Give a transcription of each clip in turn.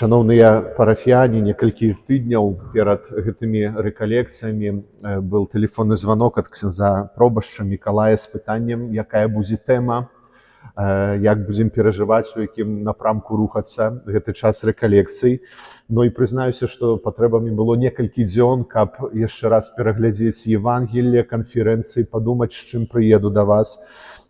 Шановныя парафіяне, некалькі тыдняў перад гэтымі рэкалекцыямі был тэлефонны званок ад ксяндза пробашча Мікалая з пытаннем, якая будзе тэма, як будзем перажываць, у якім напрамку рухацца гэты час рэкалекцый. Ну і прызнаюся, што патрэба мне было некалькі дзён, каб яшчэ раз пераглядзець Евангелле, канферэнцыі, падумаць, з чым прыеду да вас.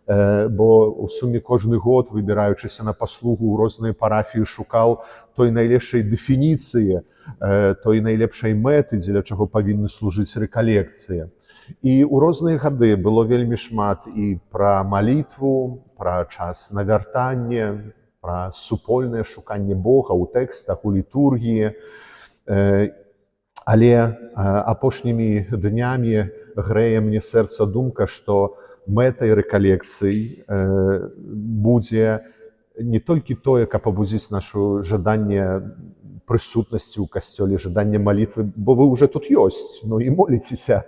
Бо у суме кожны год, выбіраючыся на паслугу ў розныя парафіі, шукаў той найлепшай дэфініцыі, той найлепшай мэты, дзеля чаго павінны служыць рэкалекцыі. І ў розныя гады было вельмі шмат і пра малітву, пра час навяртання, пра супольнае шуканне Бога ў тэкстах, у літургіі. Але апошнімі днямі грэе мне сэрца думка, што мэтай рэкалекцый будзе не толькі тое, каб пабудзіць нашу жаданне прысутнасці ў касцёле, жаданне малітвы, бо вы ўжо тут ёсць, ну і моліцеся,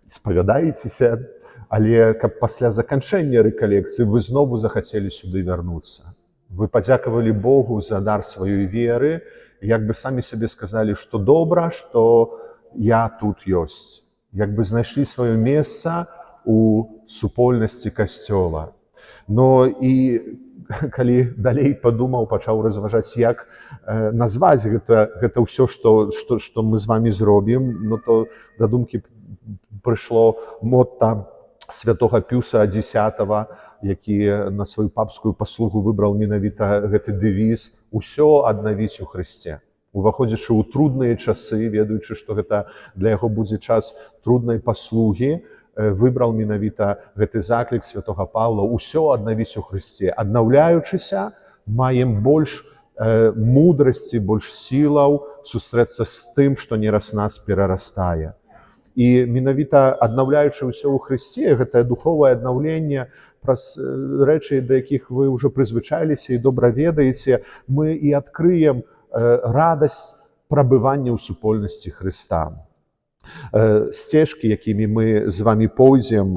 спавядаецеся, але каб пасля заканчэння рэкалекцыі вы знову захацелі сюды вярнуцца. Вы падзякавалі Богу за дар сваёй веры, як бы самі сабе сказалі, што добра, што я тут ёсць. Як бы знайшлі сваё месца у супольнасці касцёла. Но і калі далей падумаў, пачаў разважаць, як назваць гэта ўсё, што мы з вамі зробім, ну то да думкі прыйшло мотта святога Піуса X, які на сваю папскую паслугу выбраў менавіта гэты дэвіз «Усё аднавіць у Хрысце». Уваходзячы ў трудныя часы, ведаючы, што гэта для яго будзе час труднай паслугі, выбраў менавіта гэты заклік святога Паўла «Усё аднавіць у Хрысце». Аднаўляючыся, маем больш мудрасці, больш сілаў сустрэцца з тым, што нераз нас перарастае. І менавіта аднаўляючы ўсё ў Хрысце, гэтае духовае аднаўленне, праз рэчы, да якіх вы ўжо прызвычаіліся і добра ведаеце, мы і адкрыем радасць прабывання ў супольнасці Хрыста. Сцежкі, якімі мы з вамі пойдзем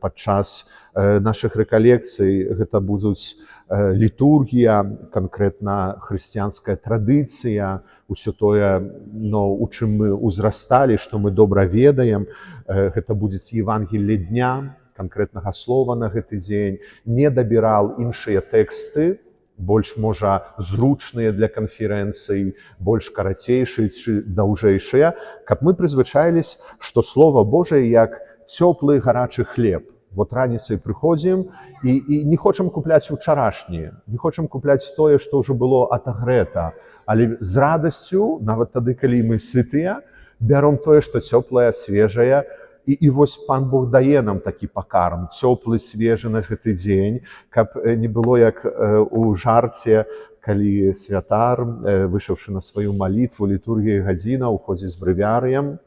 падчас нашых рэкалекцый, гэта будуць літургія, канкрэтна хрысціянская традыцыя, усё тое, у чым мы ўзрасталі, што мы добра ведаем. Гэта будзе Евангелле дня, канкрэтнага слова на гэты дзень. Не дабіраў іншыя тэксты, больш, можа, зручныя для канферэнцый, больш карацейшыя ці даўжэйшыя, каб мы прызвычаіліся, што Слова Божае як цёплы гарачы хлеб. Вот раніцай прыходзім і не хочам купляць учарашняе, не хочам купляць тое, што ўжо было атагрэта, але з радасцю, нават тады, калі мы сытыя, бяром тое, што цёплае, свежае. І вось Пан Бог дае нам такі пакарм, цёплы, свежы на гэты дзень, каб не было як у жарце, калі святар, выйшаўшы на сваю малітву, літургіі гадзіна, уходзіць з брэвіярыем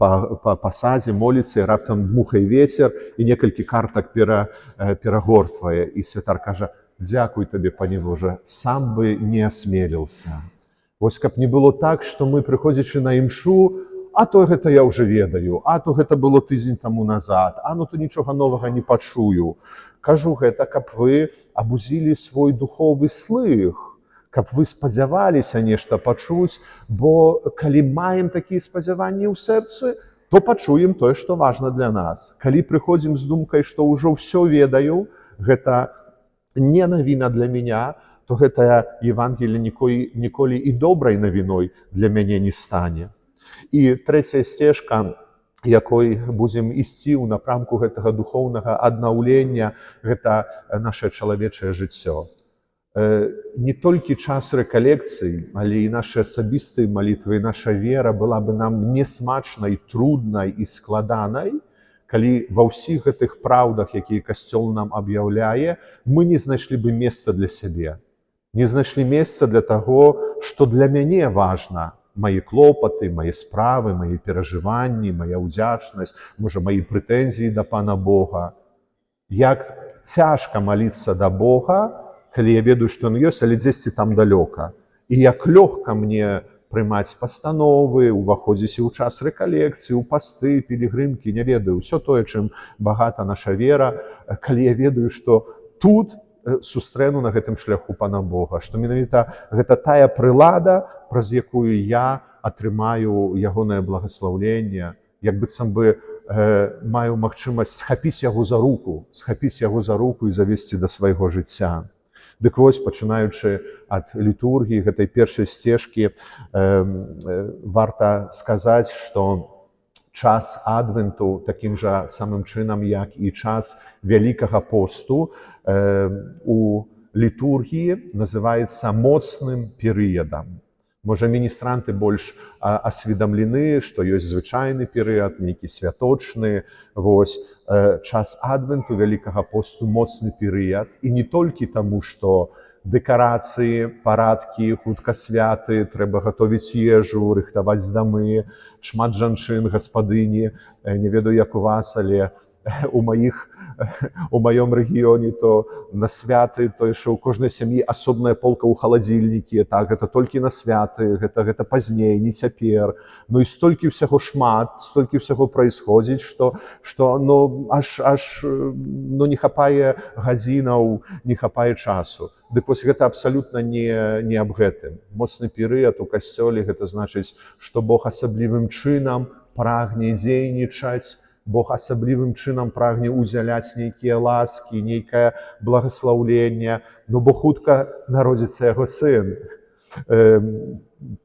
па садзе, моліцца, і раптам дмухае вецер, і некалькі картак перагортвае. І святар кажа: «Дзякуй табе, Пане Божа, сам бы не асмеліўся». Вось каб не было так, што мы, прыходзячы на імшу, а то гэта я ўжо ведаю, а то гэта было тыдзень таму назад, а то нічога новага не пачую. Кажу гэта, каб вы абудзілі свой духовы слых, каб вы спадзяваліся нешта пачуць, бо калі маем такія спадзяванні ў сэрцы, то пачуем тое, што важна для нас. Калі прыходзім з думкай, што ўжо ўсё ведаю, гэта не навіна для мяне, то гэтае Евангелле ніколі і добрай навіной для мяне не стане. І трэцяя сцежка, якой будзем ісці ў напрамку гэтага духоўнага аднаўлення, гэта нашае чалавечае жыццё. Не толькі час рэкалекцый, але і нашы асабістыя малітвы, і наша вера была бы нам несмачнай, труднай і складанай, калі ва ўсіх гэтых праўдах, якія Касцёл нам аб'яўляе, мы не знайшлі бы месца для сябе. Не знайшлі месца для таго, што для мяне важна. Мае клопаты, мае справы, мае перажыванні, мая ўдзячнасць, можа, мае прэтэнзіі да Пана Бога. Як цяжка маліцца да Бога, калі я ведаю, што Ён ёсць, але дзесьці там далёка. І як лёгка мне прымаць пастановы, уваходзіць і ў час рэкалекцыі, у пасты, пілігрымкі, не ведаю, ўсё тое, чым багата наша вера, калі я ведаю, што тут сустрэну на гэтым шляху Пана Бога, што менавіта гэта тая прылада, праз якую я атрымаю ягонае благаслаўленне, як быццам бы маю магчымасць схапіць яго за руку і завесці да свайго жыцця. Дык вось, пачынаючы ад літургіі гэтай першай сцежкі, варта сказаць, што час адвенту такім жа самым чынам, як і час Вялікага посту, у літургіі называецца моцным перыядам. Можа, міністранты больш асведамлены, што ёсць звычайны перыяд, нейкі святочны. Вось, час адвенту Вялікага посту моцны перыяд. І не толькі таму, што дэкарацыі, парадкі, хутка святы, трэба гатовіць ежу, рыхтаваць дамы, шмат жанчын, гаспадыні. Не ведаю, як у вас, але у маём рэгіёне то на святы, то що у кожнай сям'і асобная полка ў халадзільнікі, так, гэта толькі на святы, гэта пазней, не цяпер. Ну і столькі ўсяго шмат, столькі ўсяго праісходзіць, што не хапае гадзінаў, не хапае часу. Дык вось гэта абсалютна не аб гэтым. Моцны перыяд у касцёле гэта значыць, што Бог асаблівым чынам прагне дзейнічаць, Бог асаблівым чынам прагне ўдзяляць нейкія ласкі, нейкае благаслаўленне, бо хутка народзіцца яго сын.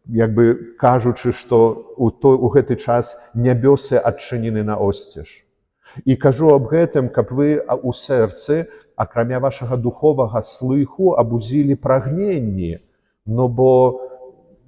Як бы кажучы, што у гэты час нябёсы адчынены наосцеж. І кажу аб гэтым, каб вы у сэрцы, акрамя вашага духовага слыху, абудзілі прагненні, бо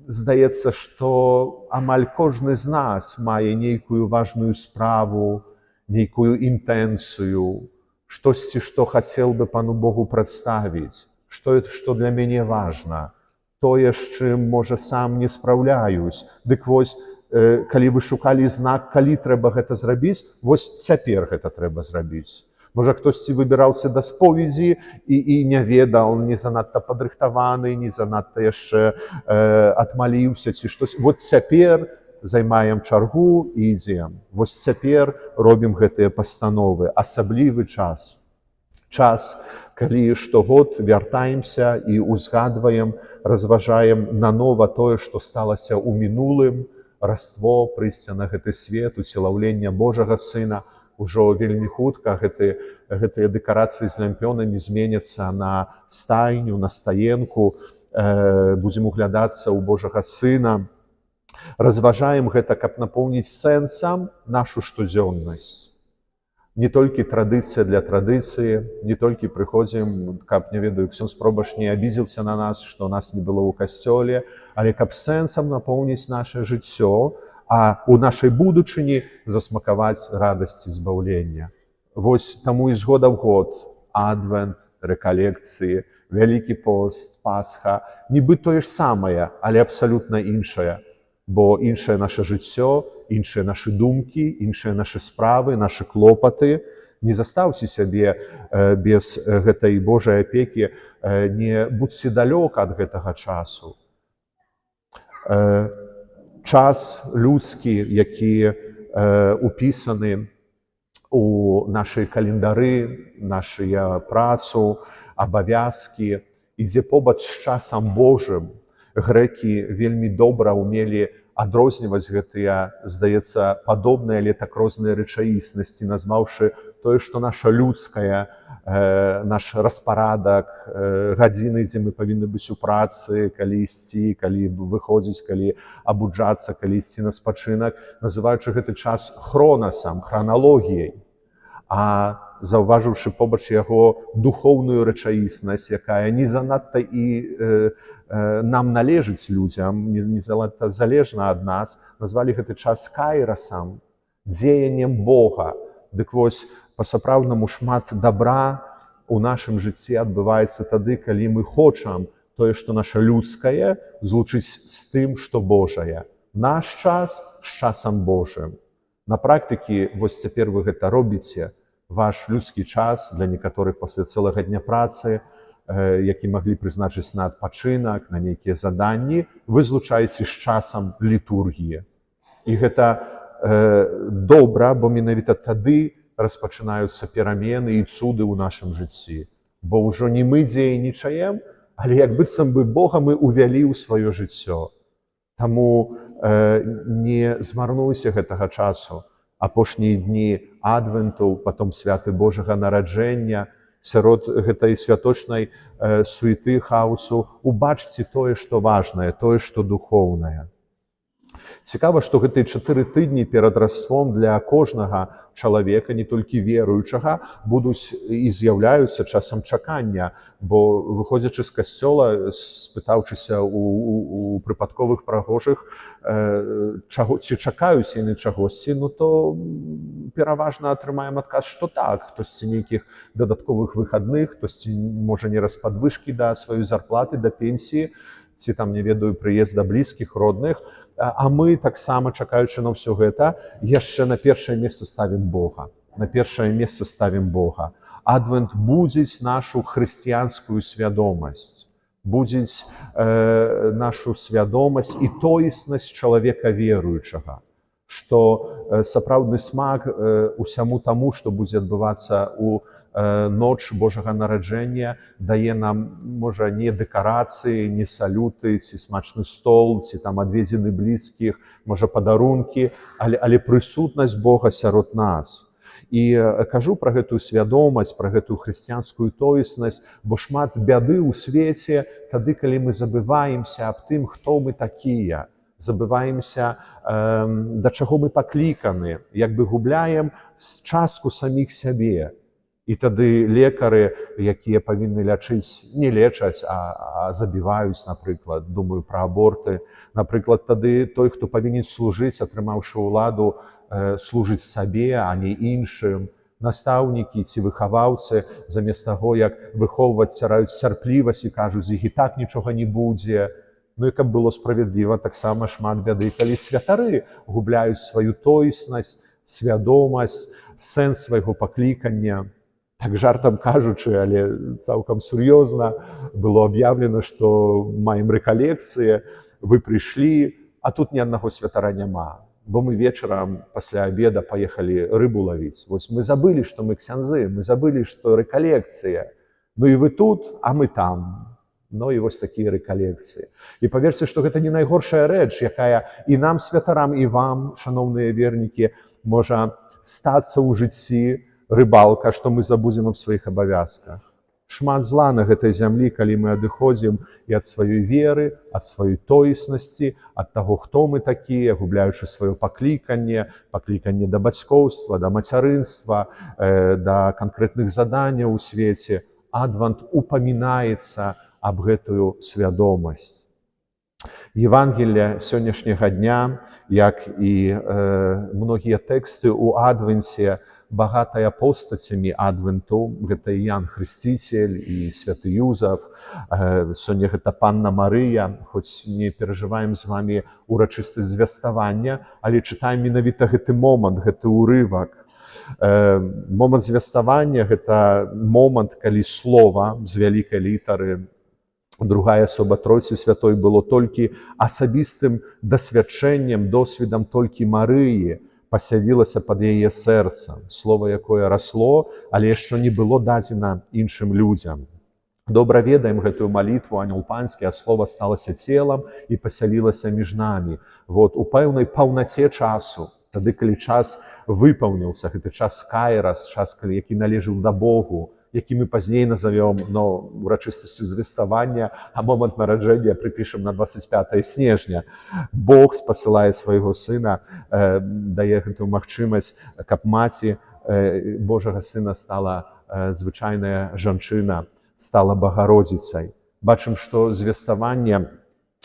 здаецца, што амаль кожны з нас мае нейкую важную справу, нейкую інтэнцыю, штосьці, што хацеў бы Пану Богу прадставіць, што для мяне важна, тое, з чым, можа, сам не спраўляюсь. Дык вось, калі вы шукалі знак, калі трэба гэта зрабіць, вось цяпер гэта трэба зрабіць. Можа, хтосьці выбіраўся да споведзі і не ведаў, не занадта падрыхтаваны, не занадта яшчэ адмаліўся ці штось. Вот цяпер займаем чаргу і ідзем. Вось цяпер робім гэтыя пастановы. Асаблівы час. Час, калі штогод вяртаемся і узгадваем, разважаем нанова тое, што сталася ў мінулым, раство, прыйсця на гэты свет, уцелаўлення Божага Сына. Ужо вельмі хутка гэтыя дэкарацыі з лямпёнамі зменяцца на стайню, на стаенку, будзем углядацца ў Божага Сына. Разважаем гэта, каб напоўніць сэнсам нашу штодзённасць. Не толькі традыцыя для традыцыі, не толькі прыходзім, каб, не ведаю, ксёндз пробаш не абідзіўся на нас, што нас не было ў касцёле, але каб сэнсам напоўніць наша жыццё, а у нашай будучыні засмакаваць радасці збаўлення. Вось таму і з года ў год адвент, рэкалекцыі, Вялікі пост, Пасха, нібы тое ж самае, але абсалютна іншае. Бо іншае наша жыццё, іншыя нашы думкі, іншыя нашы справы, нашы клопаты. Не застаўце сябе без гэтай Божай апекі, не будзьце далёк ад гэтага часу. Час людскі, які упісаны у нашай календары, нашыя працу, абавязкі, ідзе побач з часам Божым. Грэкі вельмі добра ўмелі адрозніваць гэтыя, здаецца, падобныя, але так розныя рэчаіснасці, назваўшы тое, што наша людская, наш распарадак, гадзіны, дзе мы павінны быць у працы, калі ісці, калі выходзіць, калі абуджацца, калі ісці на спачынак, называючы гэты час хронасам, храналогіяй. А заўважыўшы побач яго духоўную рэчаіснасць, якая не занадта і нам належыць людзям, не занадта залежна ад нас, назвалі гэты час кайрасам, дзеяннем Бога. Дык вось, па-сапраўднаму шмат дабра у нашым жыцці адбываецца тады, калі мы хочам тое, што наша людскае, злучыць з тым, што Божае. Наш час з часам Божым. На практыкі, вось цяпер вы гэта робіце, ваш людскі час для некаторых пасля цэлага дня працы, які маглі прызначыць на адпачынак, на нейкія заданні, вы злучаеце з часам літургіі. І гэта добра, бо менавіта тады распачынаюцца перамены і цуды ў нашым жыцці. бо ўжо не мы дзейнічаем, але як быццам бы Бога мы увялі ў сваё жыццё. Таму не змарнуйся гэтага часу. Апошнія дні адвенту, потом святы Божага нараджэння, сярод гэтай святочнай суеты, хаосу, убачце тое, што важнае, тое, што духоўнае. Цікава, што гэтыя 4 тыдні перад Раством для кожнага чалавека, не толькі веруючага, будуць і з'яўляюцца часам чакання, бо, выходзячы з касцёла, спытаўчыся у прыпадковых прахожых, ці чакаюць яны чагосьці, ну то пераважна атрымаем адказ, што так, хтосьці нейкіх дадатковых выхадных, хтосьці, можа, не распадвышкі да сваёй зарплаты, да пенсіі, ці там, не ведаю, прыезда блізкіх, родных, а мы таксама, чакаючы на ўсё гэта, яшчэ на першае месца ставім Бога. На першае месца ставім Бога. Адвент будзіць нашу хрысціянскую свядомасць, будзіць нашу свядомасць і тоеснасць чалавека веруючага, што сапраўдны смак усяму таму, што будзе адбывацца ў ноч Божага нараджэння, дае нам, можа, не дэкарацыі, не салюты, ці смачны стол, ці там адведзены блізкіх, можа, падарункі, але прысутнасць Бога сярод нас. І кажу пра гэтую свядомасць, пра гэтую хрысціянскую тоеснасць, бо шмат бяды ў свеце тады, калі мы забываемся аб тым, хто мы такія, забываемся, да чаго мы пакліканы, як бы губляем частку саміх сябе. І тады лекары, якія павінны лячыць, не лечаць, а забіваюць, напрыклад, думаю пра аборты. Напрыклад, тады той, хто павінен служыць, атрымаўшы ўладу, служыць сабе, а не іншым. Настаўнікі ці выхаваўцы, замест таго, як выхоўваць, цяраюць цярплівасць і кажуць, з іх і так нічога не будзе. Ну і каб было справядліва, таксама шмат бяды, калі святары губляюць сваю тоеснасць, свядомасць, сэнс свайго паклікання. Так жартам кажучы, але цалкам сур'ёзна, было аб'яўлена, што маем рэкалекцыі, вы прыйшлі, а тут ні аднаго святара няма. Бо мы вечарам пасля абеда паехалі рыбу лавіць. Вось мы забылі, што мы ксяндзы, мы забылі, што рэкалекцыя. Ну і вы тут, а мы там. Ну і вось такія рэкалекцыі. І паверце, што гэта не найгоршая рэч, якая і нам, святарам, і вам, шаноўныя вернікі, можа стацца ў жыцці, рыбалка, што мы забудзем аб сваіх абавязках. Шмат зла на гэтай зямлі, калі мы адыходзім і ад сваёй веры, ад сваёй тоеснасці, ад таго, хто мы такія, губляючы сваё пакліканне, пакліканне да бацькоўства, да мацярынства, да канкрэтных заданняў у свеце. Адвент упамінаецца аб гэтую свядомасць. Евангелие сённяшняга дня, як і многія тэксты ў адвенце, багатая постацямі адвенту, гэта і Ян Хрысціцель, і святы Юзаф, сёння гэта Панна Марыя, хоць не перажываем з вамі урачыстасць звяставання, але чытаем менавіта гэты момант, гэты ўрывак. Момант звяставання – гэта момант, калі слова з вялікай літары, другая асоба Тройцы Святой, было толькі асабістым дасвядчэннем, досведам толькі Марыі, пасявілася пад яе сэрцам, слова, якое расло, але яшчэ не было дадзена іншым людзям. Добра ведаем гэтую малітву, Анёл Панскі, а слова сталася целам і пасялілася між намі. Вот, у пэўнай паўнаце часу, тады, калі час выпаўніўся, гэты час кайрас, час, які належыў да Богу, які мы пазней назовем, но урачыстасцю звеставання, а момант нараджэння прыпішам на 25 снежня. Бог спасылае свайго сына, дае гэтую магчымасць, каб маці Божага сына стала звычайная жанчына, стала Багародзіцай. Бачым, што звеставанне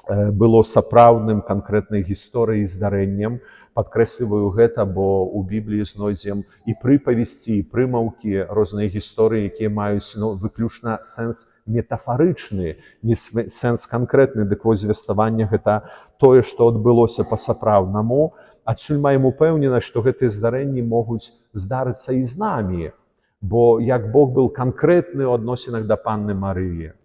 было сапраўдным канкрэтнай гісторыяй і здарэннем. Падкрэсліваю гэта, бо ў Бібліі знойдзем і прыпавесці, і прымаўкі, розныя гісторыі, якія маюць выключна сэнс метафарычны, не сэнс канкрэтны. Дык вось звеставанне – гэта тое, што адбылося па-сапраўднаму. Адсюль маем упэўненасць, што гэтыя здарэнні могуць здарыцца і з намі, бо як Бог быў канкрэтны ў адносінах да Панны Марыі,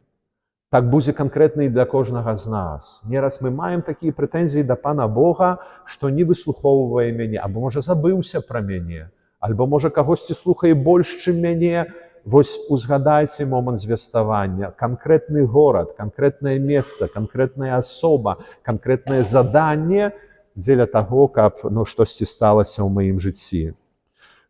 так будзе канкрэтна і для кожнага з нас. Нераз мы маем такія прэтэнзіі да Пана Бога, што не выслухоўвае мяне, або, можа, забыўся пра мяне, альбо, можа, кагосьці слухае больш, чым мяне, Вось узгадайце момант звеставання, канкрэтны горад, канкрэтнае месца, канкрэтная асоба, канкрэтнае заданне дзеля таго, каб штосьці сталася ў маім жыцці.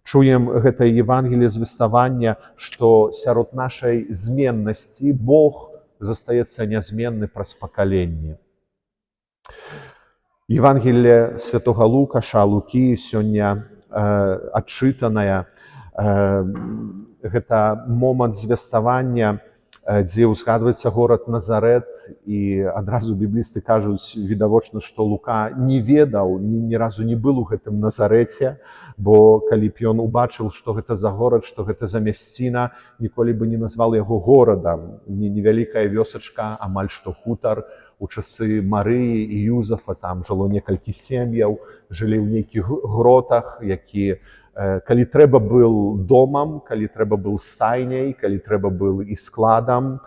Чуем гэтае Евангелие звеставання, што сярод нашай зменнасці Бог застаецца нязменны праз пакаленне. Евангелие святога Лукаша, Лукі сёння адчытанае, гэта момант звеставання, дзе ўзгадваецца горад Назарэт, і адразу біблісты кажуць відавочна, што Лука не ведаў, ні разу не быў у гэтым Назарэце, бо калі б ён убачыў, што гэта за горад, што гэта за мясціна, ніколі бы не назвал яго горадам. Невялікая вёсачка, амаль што хутар. У часы Марыі і Юзафа там жыло некалькі сем'яў, жылі ў нейкіх гротах, які калі трэба быў домам, калі трэба быў стайняй, калі трэба быў і складам.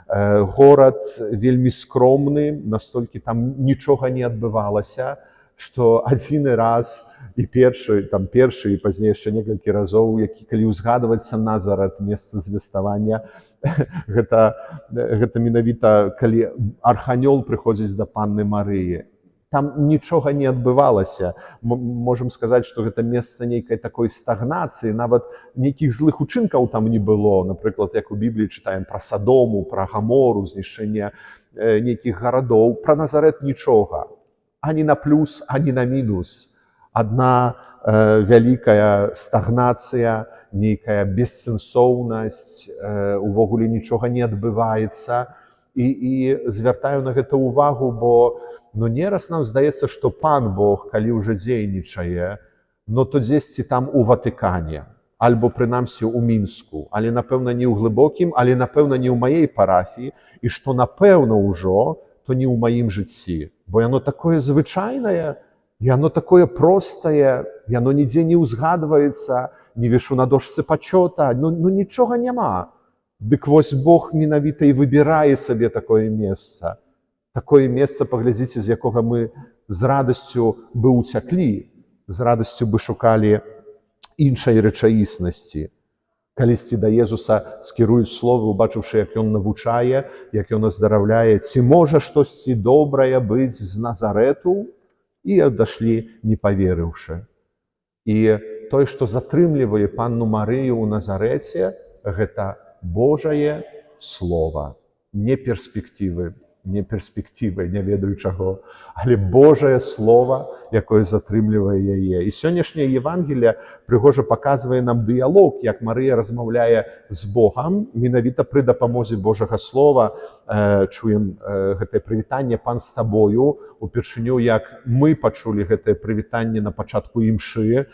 Горад вельмі скромны, настолькі там нічога не адбывалася, што адзіны раз і першы і пазней яшчэ некалькі разоў, калі ўзгадваецца Назарет, месца звеставання, гэта менавіта калі арханёл прыходзіць да панны Марыі. Там нічога не адбывалася. Можам сказаць, што гэта месца нейкай такой стагнацыі, нават нейкіх злых учынкаў там не было. Напрыклад, як у Бібліі чытаем пра Садому, пра Гамору, знішчэнне нейкіх гарадоў. Пра Назарэт нічога. Ані на плюс, ані на мінус. Адна вялікая стагнацыя, нейкая бессэнсоўнасць, увогуле нічога не адбываецца. І звяртаю на гэта ўвагу, бо нераз нам здаецца, што Пан Бог, калі ўжо дзейнічае, то дзесьці там у Ватыкане, альбо прынамсі ў Мінску, але напэўна не ў глыбокім, але напэўна не ў маёй парафіі, і што напэўна ўжо, то не ў маім жыцці. Бо яно такое звычайнае, яно такое простае, яно нідзе не ўзгадваецца, не вішу на дошцы пачота, нічога няма. Дык вось Бог менавіта і выбірае сабе такое месца. Такое месца, паглядзіце, з якога мы з радасцю бы ўцяклі, з радасцю бы шукалі іншай рэчаіснасці. Калісьці да Езуса скіруюць словы, убачыўшы, як ён навучае, як ён аздараўляе, ці можа штосьці добрае быць з Назарэту, і адашлі, не паверыўшы. І тое, што затрымлівае панну Марыю ў Назарэце, гэта Божае Слова, не перспектывы, не ведаю чаго, але Божае Слова, якое затрымлівае яе. І сённяшняе Евангелие прыгожа паказвае нам дыялог, як Марыя размаўляе з Богам, менавіта пры дапамозе Божага Слова. Чуем гэтае прывітанне «Пан з табою». Упершыню, як мы пачулі гэтае прывітанне на пачатку імшы,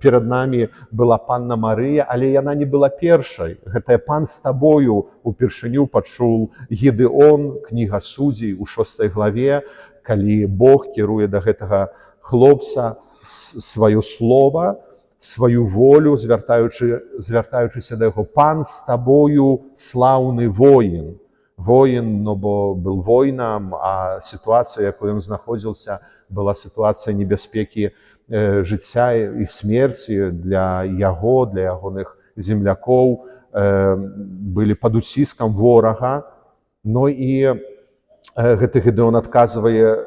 перад намі была панна Марыя, але яна не была першай. Гэтае «Пан з табою» упершыню пачуў Гедеон, кніга Судзей у 6 главе, калі Бог кіруе да гэтага хлопца сваё слова, сваю волю, звяртаючыся да яго. «Пан з табою, слаўны воін». Воін, бо быў воінам, а сітуацыя, якой ён знаходзіўся, была сітуацыя небяспекі жыцця і смерці для яго, для ягоных землякоў, былі пад уціскам ворага. І гэты Гедеон адказвае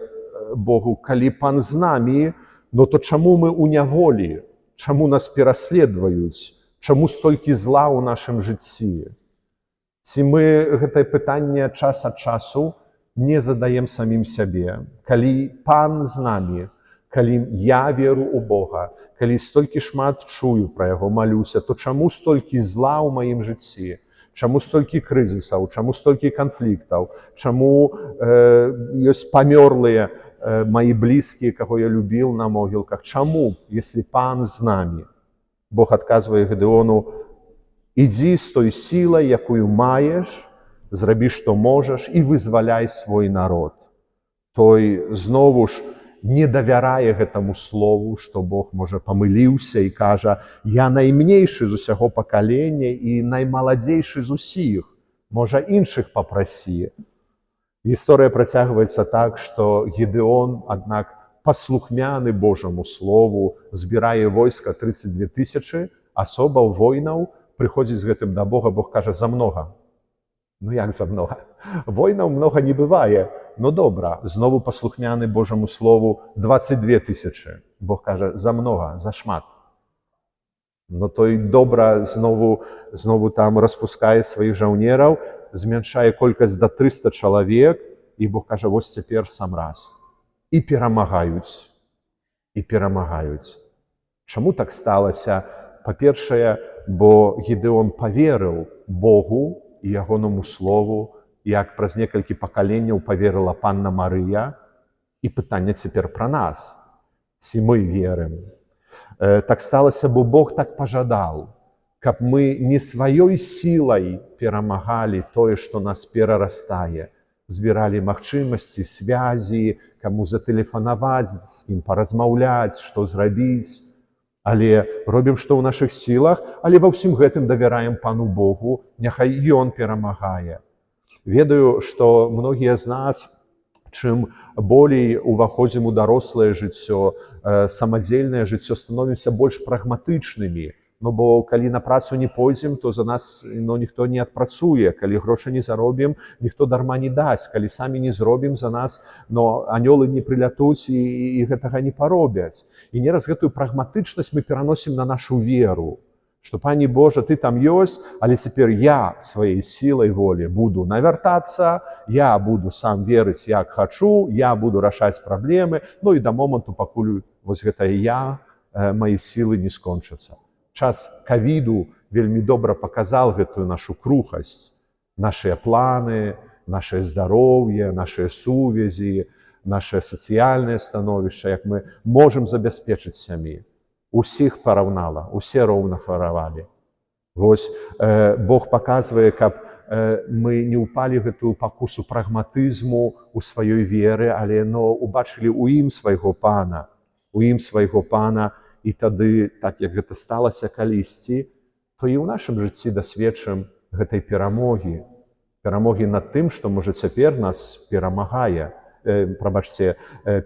Богу: калі Пан з намі, то чаму мы ў няволі? Чаму нас пераследваюць? Чаму столькі зла ў нашым жыцці? Ці мы гэтае пытанне час ад часу не задаем самім сябе? Калі Пан з намі, калі я веру ў Бога, калі столькі шмат чую пра яго, малюся, то чаму столькі зла ў маім жыцці? Чаму столькі крызісаў, чаму столькі канфліктаў, чаму ёсць памёрлыя мои блізкія, каго я любіў на могілках? Чаму, если Пан з намі? Бог адказвае Гедеону: ідзі з той сілай, якую маеш, зрабі, што можаш, і вызваляй свой народ. Той знову ж не давярае гэтаму слову, што Бог, можа, памыліўся і кажа: я наймнейшы з усяго пакалення і наймаладзейшы з усіх, можа, іншых папрасі. Гісторыя працягваецца так, што Гедеон, аднак, паслухмяны Божаму слову, збірае войска 32 000 асобаў, воінаў, прыходзіць з гэтым да Бога, Бог кажа, замнога. Ну як замнога? Войнаў многа не бывае. Ну добра, знову паслухмяны Божаму слову 22 тысячы. Бог кажа, замнога, зашмат. Но той добра знову там распускае сваіх жаўнераў, змяншае колькасць да 300 чалавек, і Бог кажа, вось цяпер сам раз. І перамагаюць. І перамагаюць. Чаму так сталася? Па-першае, бо Гідэон паверыў Богу і ягонаму слову, як праз некалькі пакаленняў паверыла панна Марыя. І пытанне цяпер пра нас. Ці мы верым? Так сталася, бо Бог так пажадаў, каб мы не сваёй сілай перамагалі тое, што нас перарастае. Збіралі магчымасці, связі, каму затэлефанаваць, з кім паразмаўляць, што зрабіць. Але робім, што ў нашых сілах, але ва ўсім гэтым давяраем Пану Богу, няхай Ён перамагае. Ведаю, што многія з нас, чым болей уваходзім у дарослае жыццё, самадзельнае жыццё, становімся больш прагматычнымі. Ну, бо калі на працу не пойдзем, то за нас ніхто не адпрацуе. Калі грошы не заробім, ніхто дарма не дасць. Калі самі не зробім, за нас анёлы не прылятуць і гэтага не паробяць. І нераз гэтую прагматычнасць мы пераносім на нашу веру. Што, Пане Божа, Ты там ёсць, але цяпер я сваёй сілай волі буду навяртацца, я буду сам верыць, як хачу, я буду рашаць праблемы, ну і да моманту, пакуль вось гэтае я, мае сілы не скончацца. Час ковіду вельмі добра паказаў гэтую нашу крухасць, нашыя планы, нашае здароўе, нашыя сувязі, нашае сацыяльнае становішча, як мы можам забяспечыць сям'і. Усіх параўнала, усе роўна хваравалі. Вось Бог паказвае, каб мы не ўпалі гэтую пакусу прагматызму у сваёй веры, але убачылі ў ім свайго Пана, і тады, так як гэта сталася калісьці, то і ў нашым жыцці дасведчым гэтай перамогі. Перамогі над тым, што, можа, цяпер нас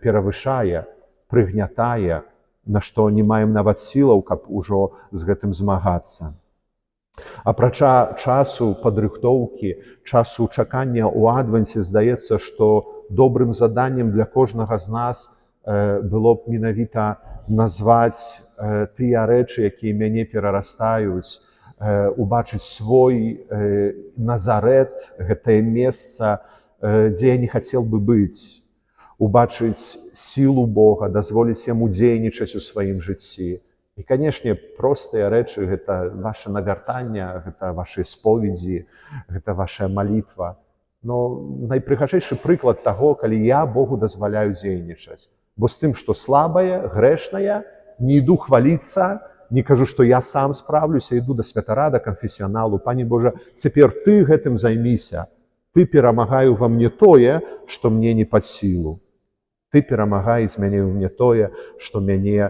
перавышае, прыгнятае, на што не маем нават сілаў, каб ужо з гэтым змагацца. Апрача часу падрыхтоўкі, часу чакання ў адвансе, здаецца, што добрым заданнем для кожнага з нас было б менавіта назваць тыя рэчы, якія мяне перарастаюць, убачыць свой Назарэт, гэтае месца, дзе я не хацеў бы быць, убачыць сілу Бога, дазволіць яму дзейнічаць у сваім жыцці. І, канешне, простыя рэчы – гэта ваше навяртанне, гэта вашы споведзі, гэта ваша малітва. Но найпрыгажэйшы прыклад таго, калі я Богу дазваляю дзейнічаць. Бо з тым, што слабае, грэшнае, не іду хваліцца, не кажу, што я сам справлюся, іду да святара, да канфесіяналу. Пане Божа, цяпер Ты гэтым займіся. Ты перамагай ува мне тое, што мне не пад сілу. Ты перамагай з мяне ў мне тое, што мяне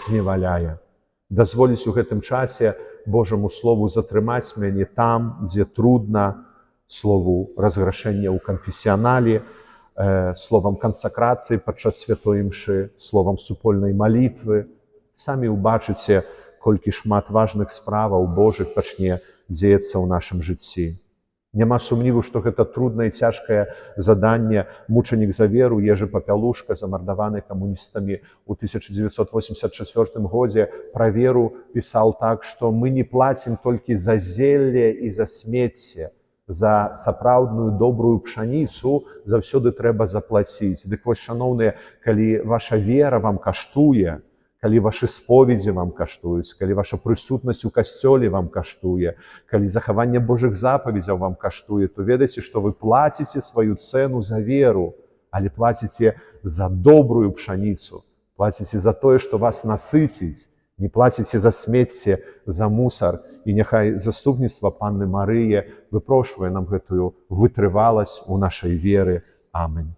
зневаляе. Дазволіць у гэтым часе Божаму Слову затрымаць мяне там, дзе трудна, слову разграшэння ў канфесіянале, словам кансакрацыі падчас святой імшы, словам супольнай малітвы. Самі ўбачыце, колькі шмат важных справаў Божых пачне дзеяцца ў нашым жыцці. Няма сумніву, што гэта труднае і цяжкае заданне. Мучанік за веру Ежы Папялушка, замардаваны камуністамі ў 1984 годзе, пра веру пісаў так, што мы не плацім толькі за зелле і за смецце, за сапраўдную добрую пшаніцу заўсёды трэба заплаціць. Дык вось, шаноўныя, калі ваша вера вам каштуе, калі вашы споведзі вам каштуюць, калі ваша прысутнасць у касцёле вам каштуе, калі захаванне Божых запаведзяў вам каштуе, то ведайце, што вы плаціце сваю цэну за веру, але плаціце за добрую пшаніцу, плаціце за тое, што вас насыціць, не плаціце за смецце, за мусар. І няхай заступніцтва Панны Марыі выпрошвае нам гэтую вытрываласць у нашай веры. Амінь.